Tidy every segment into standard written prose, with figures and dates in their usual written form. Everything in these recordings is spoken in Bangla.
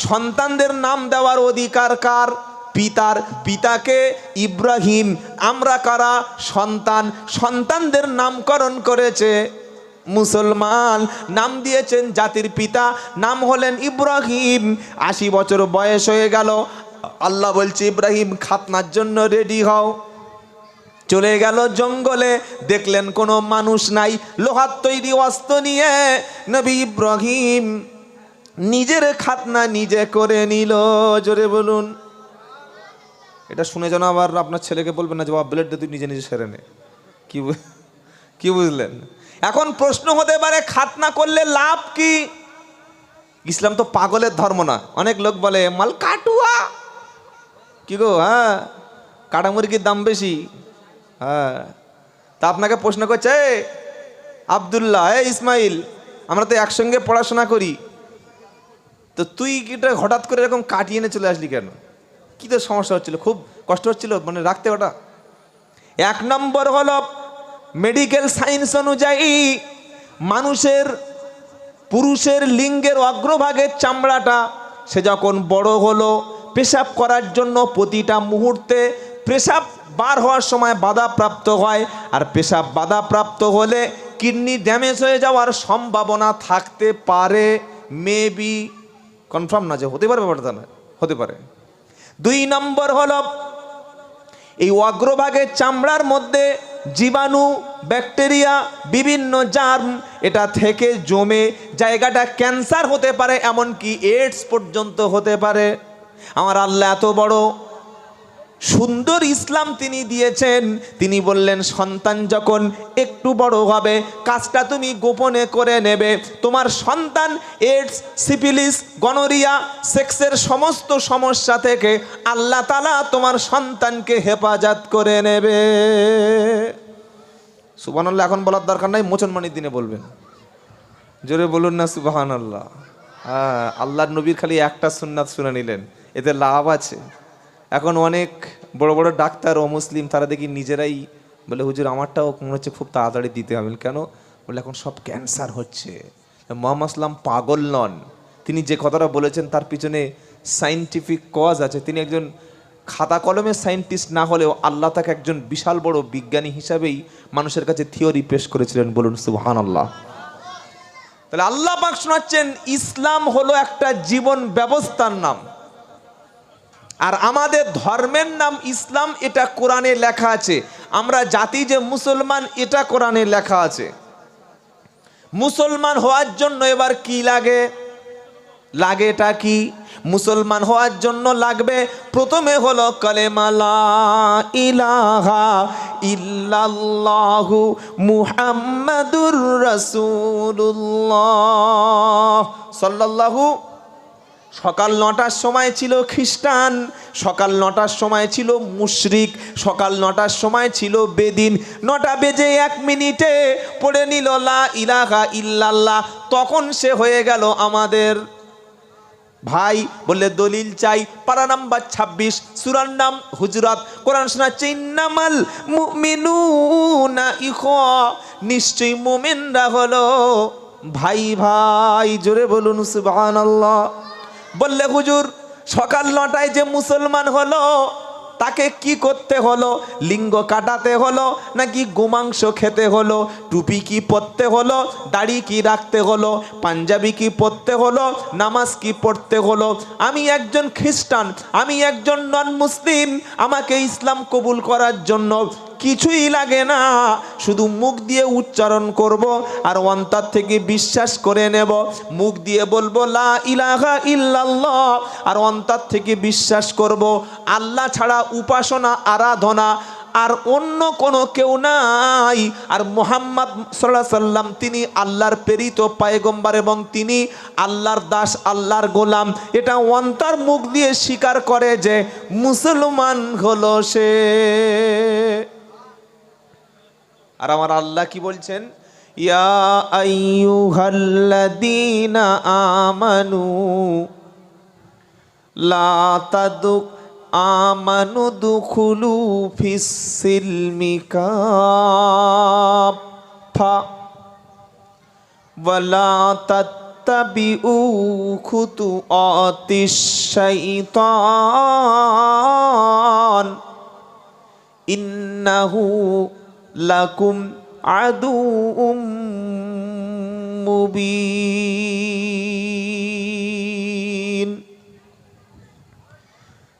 সন্তানদের নাম দেওয়ার অধিকার কার? পিতার। পিতাকে ইব্রাহিম। আমরা কারা? সন্তান। সন্তানদের নামকরণ করেছে মুসলমান, নাম দিয়েছেন জাতির পিতা, নাম হলেন ইব্রাহিম। 80 বছর বয়স হয়ে গেল, আল্লাহ বলছে ইব্রাহিম খাতনার জন্য রেডি হও। চলে গেল জঙ্গলে, দেখলেন কোনো মানুষ নাই, লোহার তৈরি অস্ত্র নিয়ে নবী ইব্রাহিম নিজের খাতনা নিজে করে নিল। জোরে বলুন। এটা শুনে যেন আবার আপনার ছেলেকে বলবেন না যে বাবা ব্লেড দিয়ে তুই নিজে নিজে সেরে নে। কি বুঝলেন? এখন প্রশ্ন হতে পারে খাতনা করলে লাভ কি? ইসলাম তো পাগলের ধর্ম না। অনেক লোক বলে মাল কাটুয়া, কি গো? হ্যাঁ, কাটা মুরগির দাম বেশি। হ্যাঁ, তা আপনাকে প্রশ্ন করছে আব্দুল্লাহ, ইসমাইল, আমরা তো একসঙ্গে পড়াশোনা করি, তো তুই কিটা হঠাৎ করে এরকম কাটিয়ে এনে চলে আসলি কেন? কি তো সমস্যা হচ্ছিল? খুব কষ্ট হচ্ছিল মানে রাখতে ওটা? 1 নম্বর হলো মেডিকেল সায়েন্স অনুযায়ী মানুষের, পুরুষের লিঙ্গের অগ্রভাগের চামড়াটা সে যখন বড় হলো, পেশাব করার জন্য প্রতিটা মুহূর্তে পেশাব বার হওয়ার সময় বাধাপ্রাপ্ত হয়, আর পেশাব বাধাপ্রাপ্ত হলে কিডনি ড্যামেজ হয়ে যাওয়ার সম্ভাবনা থাকতে পারে। মেবি, কনফার্ম না যে হতে পারে, ব্যাপারটা না, হতে পারে। 2 নম্বর হলো এই অগ্রভাগের চামড়ার মধ্যে জীবাণু, ব্যাকটেরিয়া, বিভিন্ন জার্ম এটা থেকে জমে জায়গাটা ক্যান্সার হতে পারে, এমনকি এইডস পর্যন্ত হতে পারে। আমার আল্লাহ এত বড় সুন্দর ইসলাম তিনি দিয়েছেন, তিনি বললেন সন্তান যখন একটু বড় হবে কাজটা তুমি গোপনে করে নেবে। তোমার সন্তান এইডস, সিফিলিস, গনোরিয়া, সেক্সের সমস্ত সমস্যা থেকে আল্লাহ তাআলা তোমার সন্তানকে হেফাজত করে নেবে। সুবহানাল্লাহ এখন বলার দরকার নাই, মুসলমানের দিনে বলবেন। জোরে বলুন না সুবহানাল্লাহ। হ্যাঁ, আল্লাহর নবীর খালি একটা সুন্নাত শুনে নিলেন, এতে লাভ আছে। এখন অনেক বড় বড় ডাক্তার ও মুসলিম তারা দেখি নিজেরাই বলে হুজুর আমারটাও মনে হচ্ছে খুব তাড়াতাড়ি দিতে হবে। কেন? বলে এখন সব ক্যান্সার হচ্ছে। মুহাম্মদ সাল্লাম পাগল নন, তিনি যে কথাটা বলেছেন তার পিছনে সায়েন্টিফিক কজ আছে। তিনি একজন খাতা কলমের সায়েন্টিস্ট না হলেও আল্লাহ তাকে একজন বিশাল বড় বিজ্ঞানী হিসাবেই মানুষের কাছে থিওরি পেশ করেছিলেন। বলুন সুবহানাল্লাহ। তাহলে আল্লাহ পাক শোনাচ্ছেন ইসলাম হলো একটা জীবন ব্যবস্থার নাম, আর আমাদের ধর্মের নাম ইসলাম, এটা কোরআনে লেখা আছে। আমরা জাতি যে মুসলমান, এটা কোরআনে লেখা আছে। মুসলমান হওয়ার জন্য এবার কি লাগে? এটা কি? মুসলমান হওয়ার জন্য লাগবে প্রথমে হলো কালেমা লা ইলাহা ইল্লাল্লাহু মুহাম্মাদুর রাসূলুল্লাহ সাল্লাল্লাহু। সকাল 9টার সময় ছিল খ্রিস্টান, সকাল 9টার সময় ছিল মুশরিক, সকাল 9টার সময় ছিল বেদিন। 9টা বেজে 1 মিনিটে পড়ে নিল লা ইলাহা ইল্লাল্লাহ, তখন সে হয়ে গেল আমাদের ভাই। বললে দলিল চাই, পারা নাম্বার 26, সূরার নাম হুজুরাত। কোরআন শোনাচ্ছে ইন্নামাল মুমিনুনা ইখওয়া, নিশ্চয়ই মুমিনরা হলো ভাই ভাই। জোরে বলুন সুবহানাল্লাহ। বললে হুজুর সকাল 9টায় যে মুসলমান হলো তাকে কি করতে হলো? লিঙ্গ কাটাতে হলো নাকি গোমাংস খেতে হলো? টুপি কি পরতে হলো? দাড়ি কি রাখতে হলো? পাঞ্জাবি কি পরতে হলো? নামাজ কি পড়তে হলো? আমি একজন খ্রিস্টান, আমি একজন নন মুসলিম, আমাকে ইসলাম কবুল করার জন্য কিছুই লাগে না, শুধু মুখ দিয়ে উচ্চারণ করব আর অন্তর থেকে বিশ্বাস করে নেব। মুখ দিয়ে বলবো লা ইলাহা ইল্লাল্লাহ, আর অন্তর থেকে বিশ্বাস করব আল্লাহ ছাড়া উপাসনা আরাধনা আর অন্য কোনো কেউ নাই, আর মুহাম্মদ সাল্লাল্লাহু আলাইহি সাল্লাম তিনি আল্লাহর প্রেরিত পয়গম্বর এবং তিনি আল্লাহর দাস, আল্লাহর গোলাম। এটা অন্তর মুখ দিয়ে স্বীকার করে যে মুসলমান হলো সে। আর আমার আল্লাহ কি বলছেন? ইয়া আইয়ুহাল্লাযীনা আমানু লা তাদুক আমানু দুখুলু ফিস সিলমি কাফা ওয়ালা তাত্তাবিউ খুতুআতিশ শাইতান ইন্নাহু লাকুম আদুউম মুবিন।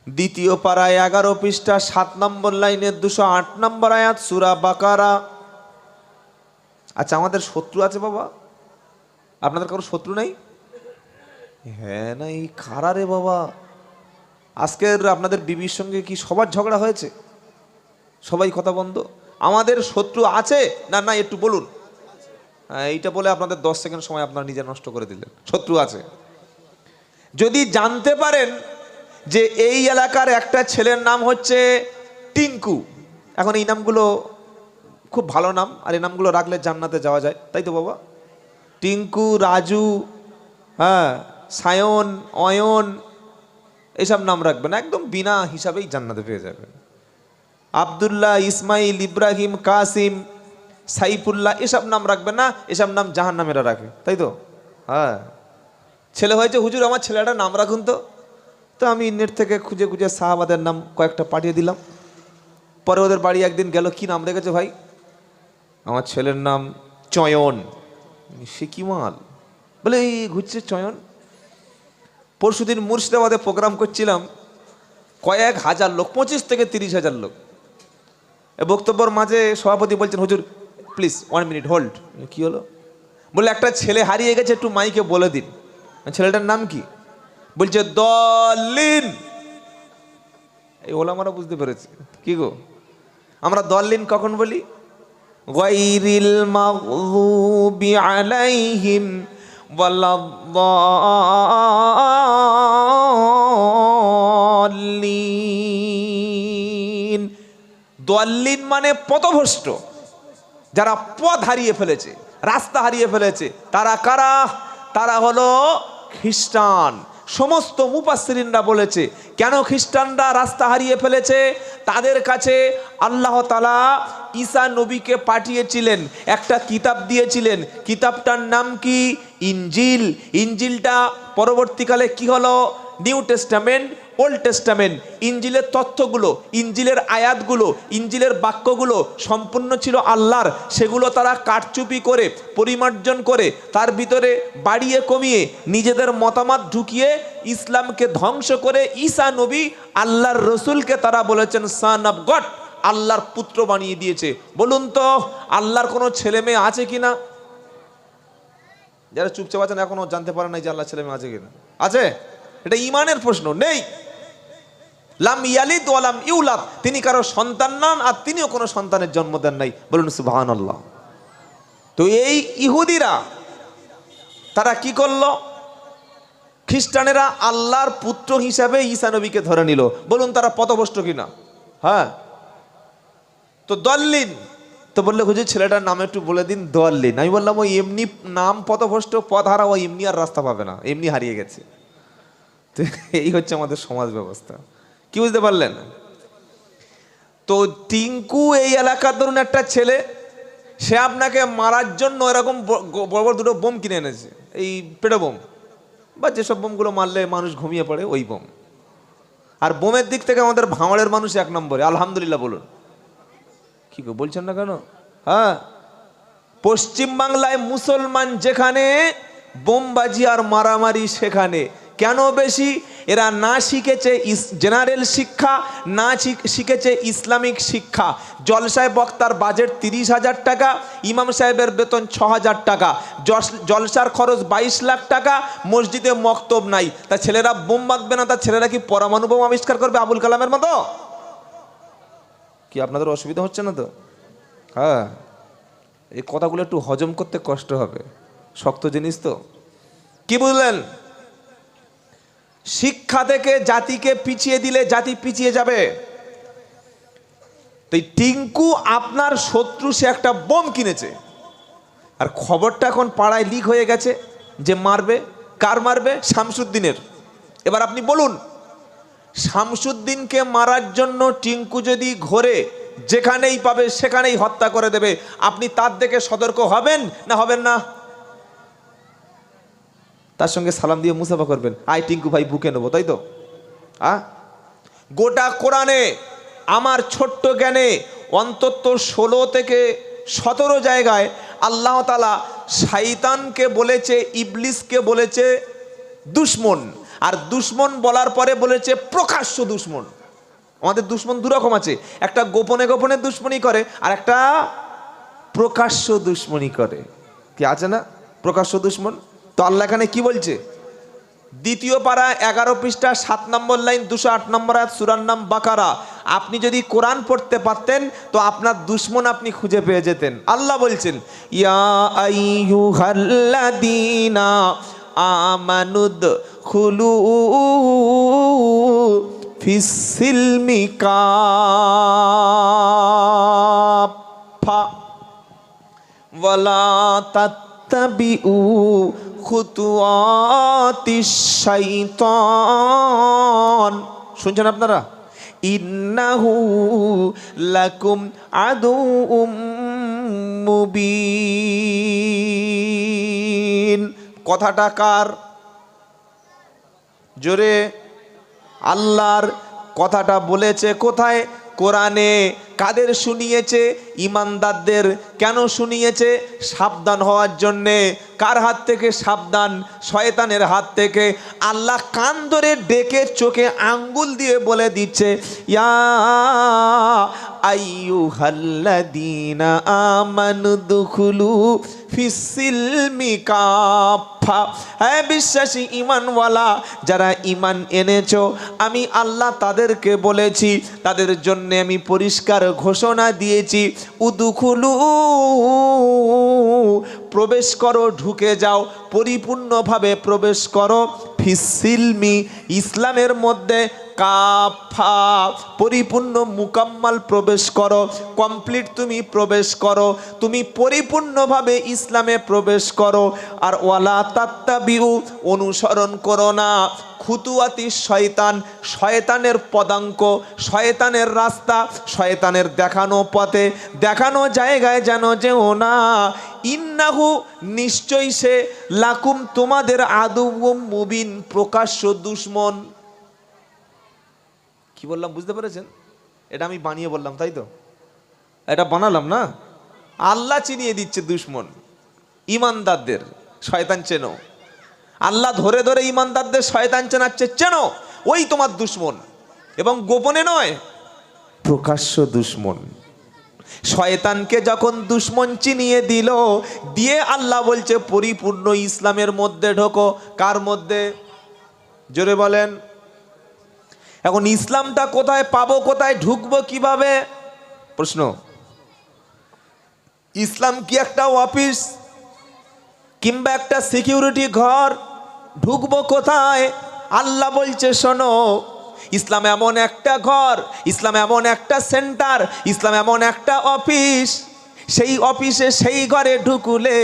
দ্বিতীয় পারায় 11 পৃষ্ঠা 7 নম্বর লাইনের 208 নম্বর আয়াত সূরা বাকারা। আচ্ছা, আমাদের শত্রু আছে বাবা? আপনাদের কারো শত্রু নাই? হ্যাঁ, নাই। কারা রে বাবা? আজকের আপনাদের বিবির সঙ্গে কি সবার ঝগড়া হয়েছে? সবাই কথা বন্ধ। আমাদের শত্রু আছে না না একটু বলুন। এইটা বলে আপনাদের 10 সেকেন্ড সময় আপনারা নিজে নষ্ট করে দিলেন। শত্রু আছে। যদি জানতে পারেন যে এই এলাকার একটা ছেলের নাম হচ্ছে টিঙ্কু, এখন এই নামগুলো খুব ভালো নাম, আর এই নামগুলো রাখলে জান্নাতে যাওয়া যায়, তাই তো বাবা? টিঙ্কু, রাজু, হ্যাঁ, সায়ন, অয়ন, এইসব নাম রাখবেন, একদম বিনা হিসাবেই জান্নাতে পেয়ে যাবেন। আব্দুল্লাহ, ইসমাইল, ইব্রাহিম, কাসিম, সাইফুল্লাহ, এসব নাম রাখবেন না, এসব নাম জাহান্নামেরা রাখে, তাই তো? হ্যাঁ। ছেলে হয়েছে, হুজুর আমার ছেলেটার নাম রাখুন তো। তো আমি নেট থেকে খুঁজে খুঁজে সাহাবাদের নাম কয়েকটা পাঠিয়ে দিলাম। পরে ওদের বাড়ি একদিন গেল, কি নাম রেখেছে ভাই? আমার ছেলের নাম চয়ন। সে কি মাল? বলে এই ঘুরছে চয়ন। পরশুদিন মুর্শিদাবাদে প্রোগ্রাম করছিলাম, কয়েক হাজার লোক, 25 থেকে 30,000 লোক। বক্তব্যের মাঝে সভাপতি বলছেন, হুজুর প্লিজ 1 মিনিট হোল্ড। কি হলো? বলে একটা ছেলে হারিয়ে গেছে, একটু মাইকে বলে দিন। ছেলেটার নাম কি? বলছে দলিন। এই ওলামারা বুঝতে পেরেছে। কি গো, আমরা দলিন কখন বলি? গায়রিল মাগযুবি আলাইহিম ওয়ালাদ-দাল্লিন। দলিন মানে পথভ্রষ্ট, যারা পথ হারিয়ে ফেলেছে, রাস্তা হারিয়ে ফেলেছে। তারা কারা? তারা হলো খ্রিস্টান। সমস্ত মুফাসসিরিনরা বলেছে, কেন খ্রিস্টানরা রাস্তা হারিয়ে ফেলেছে? তাদের কাছে আল্লাহ তাআলা ঈসা নবীকে পাঠিয়েছিলেন, একটা কিতাব দিয়েছিলেন। কিতাবটার নাম কি? ইনজিল। ইনজিলটা পরবর্তীকালে কি হলো? New Testament, Old Testament. ইনজিলের তথ্যগুলো, ইনজিলের আয়াতগুলো, ইনজিলের বাক্যগুলো সম্পূর্ণ ছিল আল্লাহর। সেগুলো তারা কারচুপি করে, পরিমার্জন করে, তার ভিতরে বাড়িয়ে কমিয়ে নিজেদের মতামত ঢুকিয়ে ইসলামকে ধ্বংস করে ঈসা নবী আল্লাহর রসুলকে তারা বলেছেন সন অফ গড, আল্লাহর পুত্র বানিয়ে দিয়েছে। বলুন তো আল্লাহর কোনো ছেলে মেয়ে আছে কিনা? যারা চুপচাপ আছেন এখনো জানতে পারে নাই যে আল্লাহ ছেলে মেয়ে আছে কিনা। আছে? এটা ইমানের প্রশ্ন। নেই। লাম ইয়ালিদ ওয়া লাম ইউলাদ, তিনি কারো সন্তান নন আর তিনিও কোনো সন্তানের জন্ম দেন নাই। বলুন সুবহানাল্লাহ। তো এই ইহুদিরা তারা কি করলো? খ্রিস্টানেরা আল্লাহর পুত্র হিসাবে ঈসা নবীকে ধরে নিল। বলুন তারা পথভ্রষ্ট কিনা? হ্যাঁ। তো দল্লিন, তো বললে হুজুর ছেলেটার নাম একটু বলে দিন। দল্লিন। আমি বললাম ওই এমনি নাম পথভ্রষ্ট, পথ হারা, ও এমনি আর রাস্তা পাবে না, এমনি হারিয়ে গেছে। এই হচ্ছে আমাদের সমাজ ব্যবস্থা। কি বুঝতে পারলেন? তো টিঙ্কু এই এলাকার ধরুন একটা ছেলে, সে আপনাকে মারার জন্য এরকম বড় বড় দুটো বোম কিনে এনেছে, এই পেটো বোম বা যেসব বোমগুলো মারলে মানুষ ঘুমিয়ে পড়ে, ওই বোম। আর বোমের দিক থেকে আমাদের ভাঙড়ের মানুষ 1 নম্বরে, আলহামদুলিল্লাহ বলুন। কি গো বলছেন না কেন? হ্যাঁ, পশ্চিম বাংলায় মুসলমান যেখানে, বোমবাজি আর মারামারি সেখানে। কেন বেশি? এরা না শিখেছে জেনারেল শিক্ষা, না শিখেছে ইসলামিক শিক্ষা। জলসায় বক্তার বাজেট 30,000 টাকা, ইমাম সাহেবের বেতন 6,000 টাকা, জলসার খরচ 22 লাখ টাকা, মসজিদে মক্তব নাই। তা ছেলেরা বোম বাঁধবে না? তা ছেলেরা কি পরমাণু বোম আবিষ্কার করবে আবুল কালামের মতো? কি আপনাদের অসুবিধা হচ্ছে না তো? হ্যাঁ, এই কথাগুলো একটু হজম করতে কষ্ট হবে, শক্ত জিনিস তো। কি বুঝলেন? শিক্ষা থেকে জাতিকে পিছিয়ে দিলে জাতি পিছিয়ে যাবে। তাই টিঙ্কু আপনার শত্রু, সে একটা বোম কিনেছে, আর খবরটা এখন পাড়ায় লিক হয়ে গেছে যে মারবে। কার মারবে? শামসুদ্দিনের। এবার আপনি বলুন, শামসুদ্দিনকে মারার জন্য টিঙ্কু যদি ঘোরে, যেখানেই পাবে সেখানেই হত্যা করে দেবে, আপনি তার দিকে সতর্ক হবেন না হবেন না? তার সঙ্গে সালাম দিয়ে মুসাফা করবেন, আই টিঙ্কু ভাই বুকে নেবো, তাই তো? গোটা কোরআনে আমার ছোট্ট জ্ঞানে অন্তত 16 থেকে 17 জায়গায় আল্লাহ তাআলা শয়তানকে বলেছে, ইবলিসকে বলেছে দুশমন, আর দুশমন বলার পরে বলেছে প্রকাশ্য দুশমন। আমাদের দুশমন দুরকম আছে, একটা গোপনে গোপনে দুশমনি করে, আর একটা প্রকাশ্য দুশমনি করে। কি আছে না প্রকাশ্য দুশমন? তো আল্লাহ এখানে কি বলছে? দ্বিতীয় পারা 11 পৃষ্ঠা 7 নম্বর লাইন 208 নম্বর আয়াত, সূরার নাম বাকারা। আপনি যদি কোরআন পড়তে পারতেন তো আপনার দুশমন আপনি খুঁজে পেয়ে যেতেন। আল্লাহ বলছেন, ইয়া আইয়ুহাল্লাযীনা আমানুদখুলু ফিস-সিলমি কাফা ওয়ালা তাত্তাবিউ খুতুওয়াতিশ শাইতান। শুনছেন আপনারা? ইন্নাহু লাকুম আদুউম মুবিন। কথাটা কার? জোরে। আল্লাহর। কথাটা বলেছে কোথায়? কোরআনে। কাদের শুনিয়েছে? ইমানদারদের। কেন শুনিয়েছে? সাবধান হওয়ার জন্যে। কার হাত থেকে সাবধান? শয়তানের হাত থেকে। আল্লাহ কান ধরে ডেকে চোখে আঙ্গুল দিয়ে বলে দিচ্ছে, ইয়া আইয়ুহাল্লাযীনা আমানুদখুলু ফিস-সিলমি কাফা। হ্যাঁ বিশ্বাসী ঈমানওয়ালা যারা ঈমান এনেছো, আমি আল্লাহ তাদেরকে বলেছি, তাদের জন্য আমি পরিষ্কার ঘোষণা দিয়েছি, উদখুলু প্রবেশ করো, ঢুকে যাও, পরিপূর্ণভাবে প্রবেশ করো, ফিস-সিলমি ইসলামের মধ্যে, কাফা পরিপূর্ণ মুকাম্মাল প্রবেশ করো, কমপ্লিট তুমি প্রবেশ করো, তুমি পরিপূর্ণভাবে ইসলামে প্রবেশ করো। আর ওয়ালা তাত্তাবিউ অনুসরণ করো না খুতুয়াতি শয়তান, শয়তানের পদাঙ্ক, শয়তানের রাস্তা, শয়তানের দেখানো পথে, দেখানো জায়গায় যেন যেও না। ইন্নাহু নিশ্চয়ই সে লাকুম তোমাদের আদুউম মুবিন প্রকাশ্য দুশমন। কি বললাম বুঝতে পেরেছেন? এটা আমি বানিয়ে বললাম, তাই তো? এটা বানালাম না, আল্লাহ চিনিয়ে দিচ্ছে দুশমন। ইমানদারদের শয়তান চেনো, আল্লাহ ধরে ধরে ইমানদারদের শয়তান চেনাচ্ছে, চেনো, ওই তোমার দুশমন। এবং গোপনে নয়, প্রকাশ্য দুশমন। শয়তানকে যখন দুশমন চিনিয়ে দিল, দিয়ে আল্লাহ বলছে পরিপূর্ণ ইসলামের মধ্যে ঢোকো। কার মধ্যে? জোরে বলেন। এখন ইসলামটা কোথায় পাবো, কোথায় ঢুকবো, কিভাবে? প্রশ্ন। ইসলাম কি একটা অফিস কিংবা একটা সিকিউরিটি ঘর? ঢুকবো কোথায়? আল্লাহ বলছে শোনো, ইসলাম এমন একটা ঘর, ইসলাম এমন একটা সেন্টার, ইসলাম এমন একটা অফিস, সেই অফিসে সেই ঘরে ঢুকলে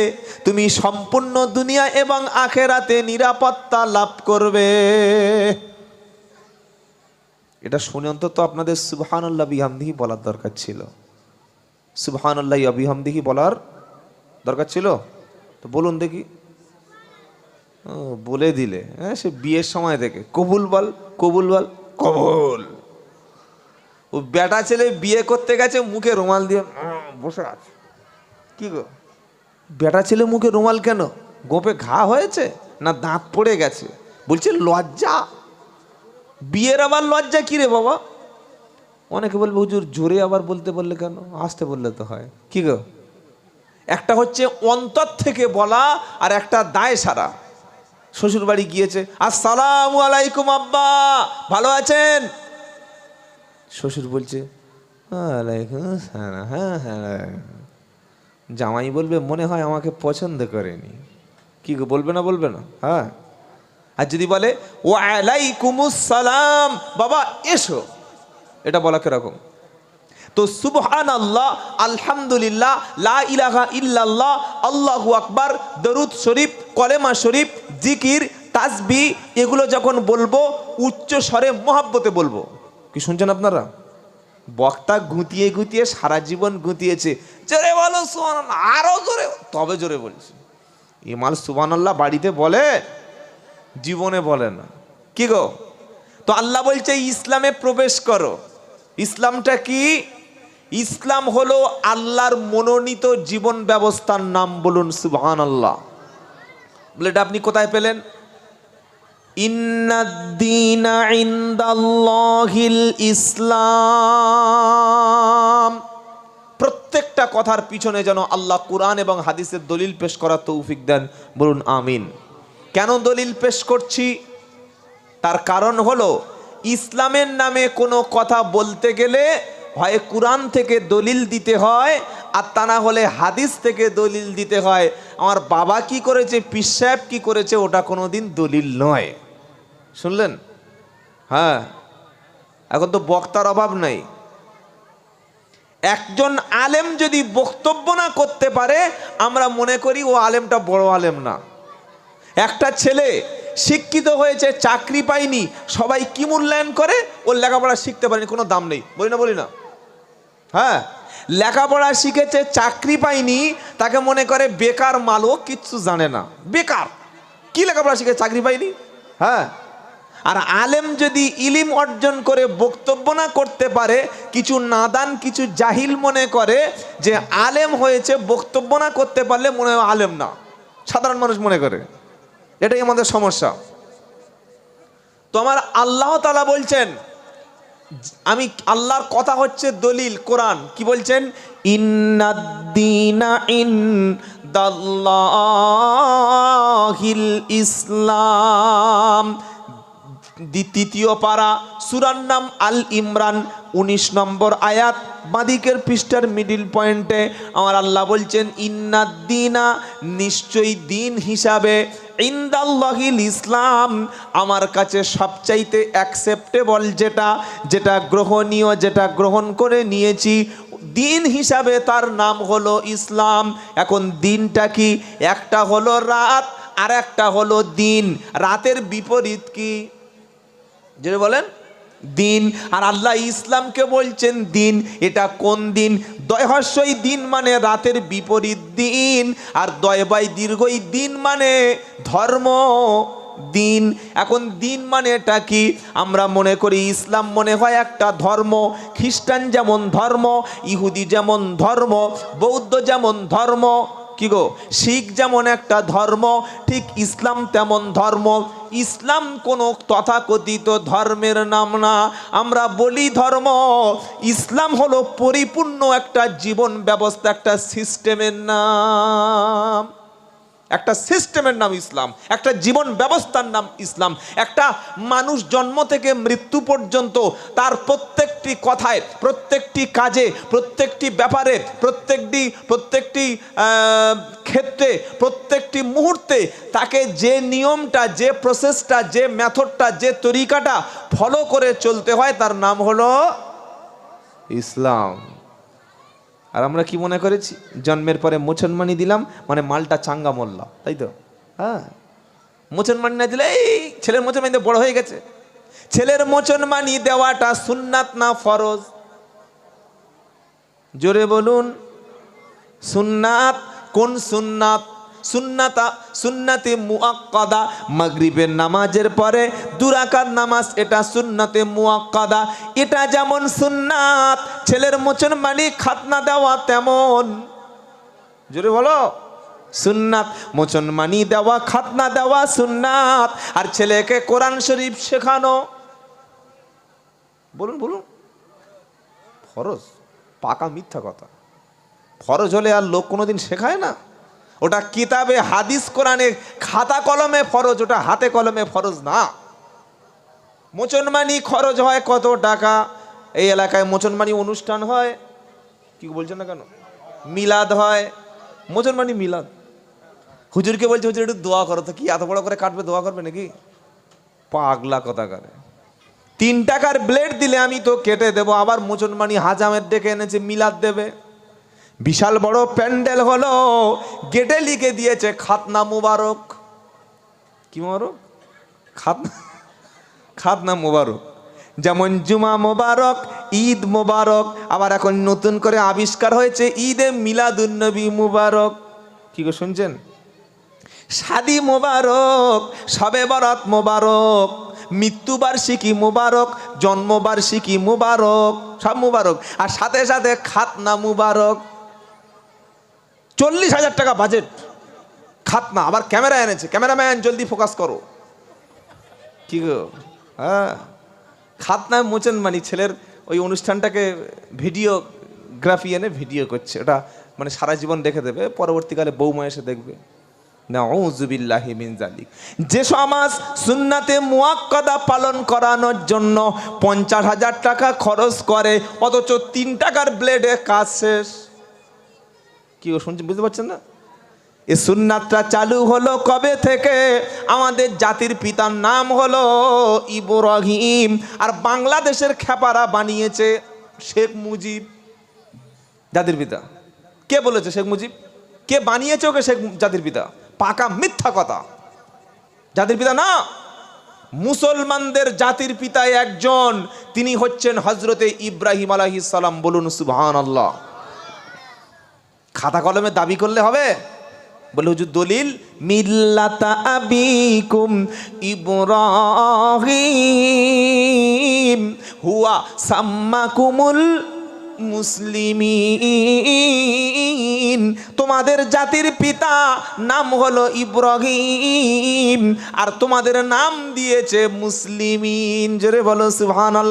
তুমি সম্পূর্ণ দুনিয়া এবং আখেরাতে নিরাপত্তা লাভ করবে। এটা শুনে অন্তত আপনাদের সুবহানাল্লাহ বিহামদিহি বলার দরকার ছিল। সুবহানাল্লাহ বিহামদিহি বলার দরকার ছিল। তো বলুন দেখি। বলে দিলে, হ্যাঁ, সে বিয়ের সময় থেকে কবুল বল, কবুল বল, কবুল। ও বেটা ছেলে বিয়ে করতে গেছে, মুখে রুমাল দিয়ে বসে আছে। কি গো, বেটা ছেলে মুখে রুমাল কেন? গোপে ঘা হয়েছে না দাঁত পড়ে গেছে? বলছে লজ্জা। বিয়ের আবার লজ্জা কি রে বাবা? অনেকে বলবে হুজুর জোরে আবার বলতে বললে কেন, আসতে বললে তো হয়। কি গো, একটা হচ্ছে অন্তর থেকে বলা, আর একটা দায় সারা। শ্বশুর বাড়ি গিয়েছে, আসসালামু আলাইকুম আব্বা, ভালো আছেন? শ্বশুর বলছে ওয়ালাইকুম আসসালাম। হ্যাঁ হ্যাঁ। জামাই বলবে মনে হয় আমাকে পছন্দ করেনি। কি গো, বলবে না? বলবে না? হ্যাঁ। আর যদি বলে ওয়ালাইকুমুস সালাম, বাবা এসো, এটা বলা কিরকম? তো সুবহানাল্লাহ, আলহামদুলিল্লাহ, লা ইলাহা ইল্লাল্লাহ, আল্লাহু আকবার, দরুদ শরীফ, কলেমা শরীফ, জিকির, তাসবিহ, এগুলো যখন বলবো উচ্চ স্বরে মহব্বতে বলবো। কি শুনছেন আপনারা? বক্তা গুঁতিয়ে গুঁতিয়ে সারা জীবন গুঁতিয়েছে, জোরে বলো সুবহানাল্লাহ, আরো জোরে, তবে জোরে বলছি। ইমাল সুবহানাল্লাহ বাড়িতে বলে জীবনে বলে না। কি গো? তো আল্লাহ বলছে ইসলামে প্রবেশ করো। ইসলামটা কি? ইসলাম হলো আল্লাহর মনোনীত জীবন ব্যবস্থার নাম। বলুন সুবহানাল্লাহ। বলে এটা আপনি কোথায় পেলেন? ইন্নাদ-দীনা ইনদাল্লাহিল ইসলাম। প্রত্যেকটা কথার পিছনে যেন আল্লাহ কুরআন এবং হাদিসের দলিল পেশ করার তৌফিক দেন। বলুন আমিন। কেন দলিল পেশ করছি? তার কারণ হলো ইসলামের নামে কোনো কথা বলতে গেলে হয় কুরআন থেকে দলিল দিতে হয়, আর তা না হলে হাদিস থেকে দলিল দিতে হয়। আমার বাবা কি করেছে, পীর সাহেব কি করেছে, ওটা কোনোদিন দলিল নয়। শুনলেন? হ্যাঁ, এখন তো বক্তার অভাব নাই। একজন আলেম যদি বক্তব্য না করতে পারে, আমরা মনে করি ও আলেমটা বড় আলেম না। একটা ছেলে শিক্ষিত হয়েছে, চাকরি পায়নি, সবাই কি মূল্যায়ন করে? ওর লেখাপড়া শিখতে পারেনি, কোনো দাম নেই। বলি না? হ্যাঁ, লেখাপড়া শিখেছে, চাকরি পায়নি, তাকে মনে করে বেকার মালও, কিচ্ছু জানে না, বেকার। কি লেখাপড়া শিখে চাকরি পায়নি? হ্যাঁ। আর আলেম যদি ইলিম অর্জন করে বক্তব্য না করতে পারে, কিছু নাদান, কিছু জাহিল মনে করে যে আলেম হয়েছে, বক্তব্য না করতে পারলে মনে হয় আলেম না, সাধারণ মানুষ মনে করে। এটাই আমাদের সমস্যা। তো আমার আল্লাহ তাআলা বলছেন, আমি আল্লাহর কথা হচ্ছে দলিল, কোরআন কি বলছেন? ইন্নাদ-দীনা ইনদাল্লাহিল ইসলাম। দ্বিতীয় পারা, সূরার নাম আল ইমরান, 19 নম্বর আয়াত, বাদিকের পৃষ্ঠার মিডিল পয়েন্টে আমার আল্লাহ বলছেন ইন্নাদ-দীনা, নিশ্চয়ই দিন হিসাবে, ইনদাল্লাহিল ইসলাম, আমার কাছে সবচাইতে অ্যাকসেপ্টেবল যেটা গ্রহণীয়, যেটা গ্রহণ করে নিয়েছি দিন হিসাবে, তার নাম হলো ইসলাম। এখন দিনটা কি? একটা হলো রাত আর একটা হলো দিন। রাতের বিপরীত কি? যেটা বলেন দিন। আর আল্লাহ ইসলামকে বলছেন দিন। এটা কোন দিন? দয়হস্যই দিন মানে রাতের বিপরীত দিন, আর দয়বাই দীর্ঘই দিন মানে ধর্ম দিন। এখন দিন মানে এটা কি? আমরা মনে করি ইসলাম মনে হয় একটা ধর্ম, খ্রিস্টান যেমন ধর্ম, ইহুদি যেমন ধর্ম, বৌদ্ধ যেমন ধর্ম, কি গো, শিখ যেমন একটা ধর্ম, ঠিক ইসলাম তেমন ধর্ম। ইসলাম কোনো তথাকথিত ধর্মের নাম না, আমরা বলি ধর্ম। ইসলাম হলো পরিপূর্ণ একটা জীবন ব্যবস্থা, একটা সিস্টেমের নাম, একটা সিস্টেমের নাম ইসলাম, একটা জীবন ব্যবস্থার নাম ইসলাম। একটা মানুষ জন্ম থেকে মৃত্যু পর্যন্ত তার প্রত্যেকটি কথায়, প্রত্যেকটি কাজে, প্রত্যেকটি ব্যাপারে, প্রত্যেকটি ক্ষেত্রে, প্রত্যেকটি মুহূর্তে তাকে যে নিয়মটা, যে প্রসেসটা, যে মেথডটা, যে তরিকাটা ফলো করে চলতে হয়, তার নাম হলো ইসলাম। আর আমরা কি মনে করেছি? জন্মের পরে মুসলমানি দিলাম মানে মালটা চাঙ্গা মোল্লা, তাই তো? হ্যাঁ, মুসলমানি না দিলে এই ছেলের মুসলমানি বড় হয়ে গেছে। ছেলের মুসলমানি দেওয়াটা সুন্নাত না ফরজ? জোরে বলুন। সুন্নাত। কোন সুন্নাত? সুন্নাতে মুআক্কাদা। মাগরিবের নামাজের পরে 2 রাকাত নামাজ, এটা সুন্নাতে মুআক্কাদা। এটা যেমন সুন্নাত, ছেলের মুসলমানি খাতনা দেওয়া তেমন। জোরে বলো। সুন্নাত, মুসলমানি দেওয়া, খাতনা দেওয়া সুন্নাত। আর ছেলেকে কোরআন শরীফ শেখানো, বলুন ফরজ? পাকা মিথ্যা কথা। ফরজ হলে আর লোক কোনোদিন শেখায় না? ওটা কিতাবে হাদিস কোরআনে খাতা কলমে ফরজ, ওটা হাতে কলমে ফরজ না। মুসলমানি খরচ হয় কত টাকা? এই এলাকায় মুসলমানি অনুষ্ঠান হয়, কি বলছেন না কেন? মিলাদ হয়, মুসলমানি মিলাদ। হুজুরকে বলছে হুজুর একটু দোয়া করো, তো কি এত বড় করে কাটবে, দোয়া করবে নাকি? পাগলা কথা করে। 3 টাকার ব্লেড দিলে আমি তো কেটে দেবো, আবার মুসলমানি হাজামের ডেকে এনেছে মিলাদ দেবে। বিশাল বড় প্যান্ডেল হলো, গেটে লিখে দিয়েছে খাতনা মুবারক। কি মুবারক? খাতনা মুবারক। যেমন জুমা মুবারক, ঈদ মুবারক, আবার এখন নতুন করে আবিষ্কার হয়েছে ঈদে মিলাদুন নবী মুবারক। কি গো শুনছেন? শাদি মোবারক, শবে বরাত মোবারক, মৃত্যুবার্ষিকী মুবারক, জন্মবার্ষিকী মুবারক, সব মুবারক। আর সাথে সাথে খাতনা মুবারক। 40,000 টাকা বাজেট খাতনা। আবার ক্যামেরা এনেছে, ক্যামেরাম্যান জলদি ফোকাস করো। কি গো, হ্যাঁ, খাতনায় মোচন মানে ছেলের ওই অনুষ্ঠানটাকে ভিডিওগ্রাফি এনে ভিডিও করছে, ওটা মানে সারা জীবন দেখে দেবে, পরবর্তীকালে বৌমা এসে দেখবে। নাউযুবিল্লাহি মিন যালিক। যে সমাজ সুন্নাতে মুআক্কাদা পালন করানোর জন্য 50,000 টাকা খরচ করে, অথচ 3 টাকার ব্লেডে কাজ শেষ। কি ও শুনছেন, বুঝতে পারছেন না? এই সুন্নাতটা চালু হলো কবে থেকে? আমাদের জাতির পিতার নাম হলো ইব্রাহিম, আর বাংলাদেশের খেপারা বানিয়েছে শেখ মুজিব। জাতির পিতা কে বলেছে? শেখ মুজিব। কে বানিয়েছে ওকে শেখ জাতির পিতা? পাকা মিথ্যা কথা। জাতির পিতা না, মুসলমানদের জাতির পিতা একজন, তিনি হচ্ছেন হযরতে ইব্রাহিম আলাইহিস সালাম। বলুন সুবহানাল্লাহ। খাতা কলমে দাবি করলে হবে? বলে হুজুর দলিল, মিল্লাতা আবিকুম ইব্রাহিম হুয়া সাম্মাকুমুল মুসলিমিন। তোমাদের জাতির পিতা নাম হলো ইব্রাহিম, আর তোমাদের নাম দিয়েছে মুসলিমিন। জোরে বলো সুবহানাল্লাহ।